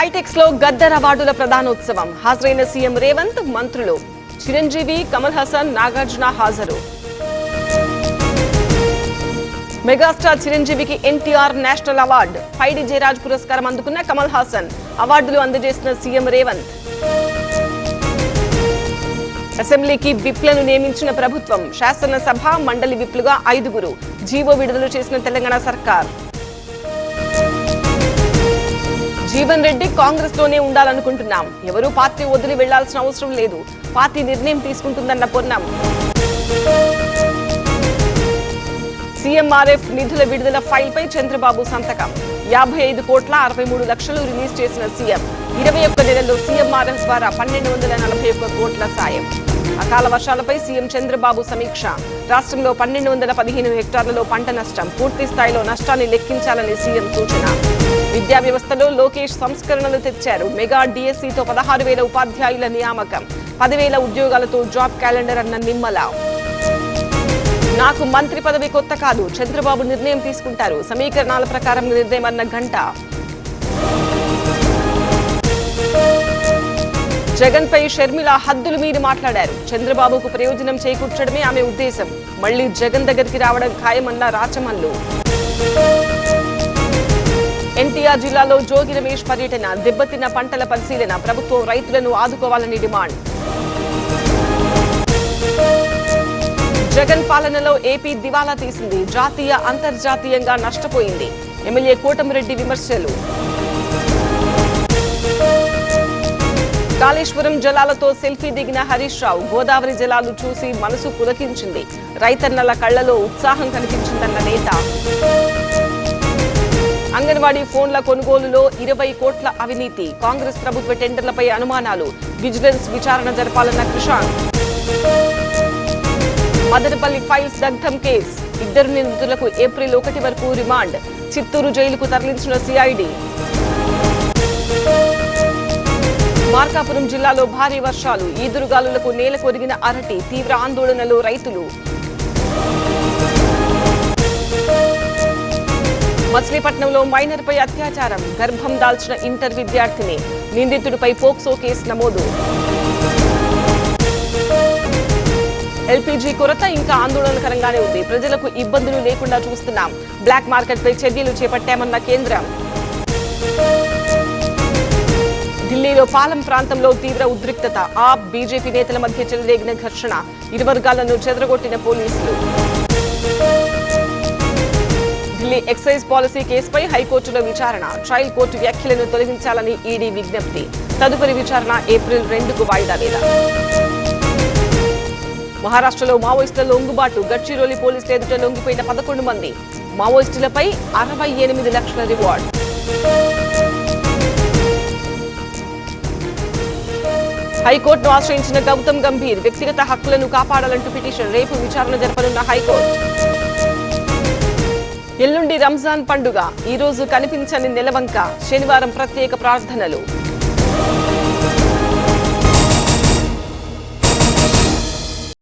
హైటెక్స్ లో గద్దర్ అవార్డుల ప్రధానోత్సవం హాజరైన సీఎం రేవంత్, మంత్రులు చిరంజీవి, కమల్ హాసన్, నాగార్జున హాజరు. మెగాస్టార్ చిరంజీవికి ఎన్టీఆర్ నేషనల్ అవార్డు, పైడి జయరాజ్ పురస్కారం అందుకున్న కమల్ హాసన్, అవార్డులు అందజేసిన సీఎం రేవంత్. అసెంబ్లీకి విప్లను నియమించిన ప్రభుత్వం, శాసనసభ మండలి విప్లుగా 5గురు, జీవో విడుదల చేసిన తెలంగాణ సర్కార్. జీవన్ రెడ్డి కాంగ్రెస్ లోనే ఉండాలనుకుంటున్నాం, ఎవరూ పార్టీ వదిలి వెళ్లాల్సిన అవసరం లేదు, పార్టీ నిర్ణయం తీసుకుంటుందన్న పొన్నం. సీఎంఆర్ఎఫ్ నిధుల విడుదల ఫైల్ పై చంద్రబాబు సంతకం, 55,63,00,000 రిలీజ్ చేసిన సీఎం. 21 నెలల్లో సీఎంఆర్ఎఫ్ ద్వారా 1,241 కోట్ల సాయం. అకాల వర్షాలపై సీఎం చంద్రబాబు సమీక్ష, రాష్ట్రంలో 1,215 హెక్టార్లలో పంట నష్టం, పూర్తి స్థాయిలో నష్టాన్ని లెక్కించాలని సీఎం సూచన. విద్యా వ్యవస్థలో లోకేష్ సంస్కరణలు తెచ్చారు, మెగా డిఎస్సితో 16,000 ఉపాధ్యాయుల నియామకం, 10,000 ఉద్యోగాలతో జాబ్ క్యాలెండర్ అన్న నిమ్మల. నాకు మంత్రి పదవి కొత్త కాదు, చంద్రబాబు నిర్ణయం తీసుకుంటారు, సమీకరణాల ప్రకారం నిర్ణయం అన్న గంట. జగన్ పై షర్మిల హద్దులు మీరి మాట్లాడారు, చంద్రబాబుకు ప్రయోజనం చేకూర్చడమే ఆమె ఉద్దేశం, మళ్లీ జగన్ దగ్గరికి రావడం ఖాయమన్న రాచమల్లు. ఎన్టీఆర్ జిల్లాలో జోగి రమేష్ పర్యటన, దెబ్బతిన్న పంటల పరిశీలన, ప్రభుత్వం రైతులను ఆదుకోవాలని డిమాండ్. జగన్ పాలనలో ఏపీ దివాలా తీసింది, జాతీయ అంతర్జాతీయంగా నష్టపోయింది, ఎమ్మెల్యే కోటమిరెడ్డి విమర్శలు. కాళేశ్వరం జలాలతో సెల్ఫీ దిగిన హరీష్ రావు, గోదావరి జలాలు చూసి మనసు పులకించింది, రైతన్నల కళ్లలో ఉత్సాహం కనిపించిందన్న నేత. అంగన్వాడీ ఫోన్ల కొనుగోలులో 20 కోట్ల అవినీతి, కాంగ్రెస్ ప్రభుత్వ టెండర్లపై అనుమానాలు, విజిలెన్స్ విచారణ జరపాలన్న కృషాంక్. మదనపల్లి ఫైల్స్ దగ్ధం కేసు, 2 నిందితులకు ఏప్రిల్ 1 వరకు రిమాండ్, చిత్తూరు జైలుకు తరలించిన సిఐడి. మార్కాపురం జిల్లాలో భారీ వర్షాలు, ఈదురుగాలులకు నేల కొరిగిన అరటి, తీవ్ర ఆందోళనలో రైతులు. మచిలీపట్నంలో మైనర్పై అత్యాచారం, గర్భం దాల్చిన ఇంటర్ విద్యార్థిని, నిందితుడిపై పోక్సో కేసు నమోదు. ఎల్పీజీ కొరత ఇంకా ఆందోళనకరంగానే ఉంది, ప్రజలకు ఇబ్బందులు లేకుండా చూస్తున్నాం, బ్లాక్ మార్కెట్పై చర్యలు చేపట్టామన్న కేంద్రం. ఢిల్లీలో పాలెం ప్రాంతంలో తీవ్ర ఉద్రిక్తత, ఆప్ బీజేపీ నేతల మధ్య చెలరేగిన ఘర్షణ, ఇరు వర్గాలను చెదరగొట్టిన పోలీసులు. ఢిల్లీ ఎక్సైజ్ పాలసీ కేసుపై హైకోర్టులో విచారణ, ట్రయల్ కోర్టు వ్యాఖ్యలను తొలగించాలని ఈడీ విజ్ఞప్తి, తదుపరి విచారణ ఏప్రిల్ 2కు వాయిదా వేద. మహారాష్ట్రలో మావోయిస్టుల లొంగుబాటు, గడ్చిరోలి పోలీసుల ఎదుట లొంగిపోయిన 11 మంది, మావోయిస్టులపై 68 లక్షల రివార్డ్. హైకోర్టును ఆశ్రయించిన గౌతమ్ గంభీర్, వ్యక్తిగత హక్కులను కాపాడాలంటూ పిటిషన్, రేపు విచారణ జరపనున్న హైకోర్టు. ఎల్లుండి రంజాన్ పండుగ, ఈ రోజు కనిపించని నెలవంక, శనివారం ప్రత్యేక ప్రార్థనలు.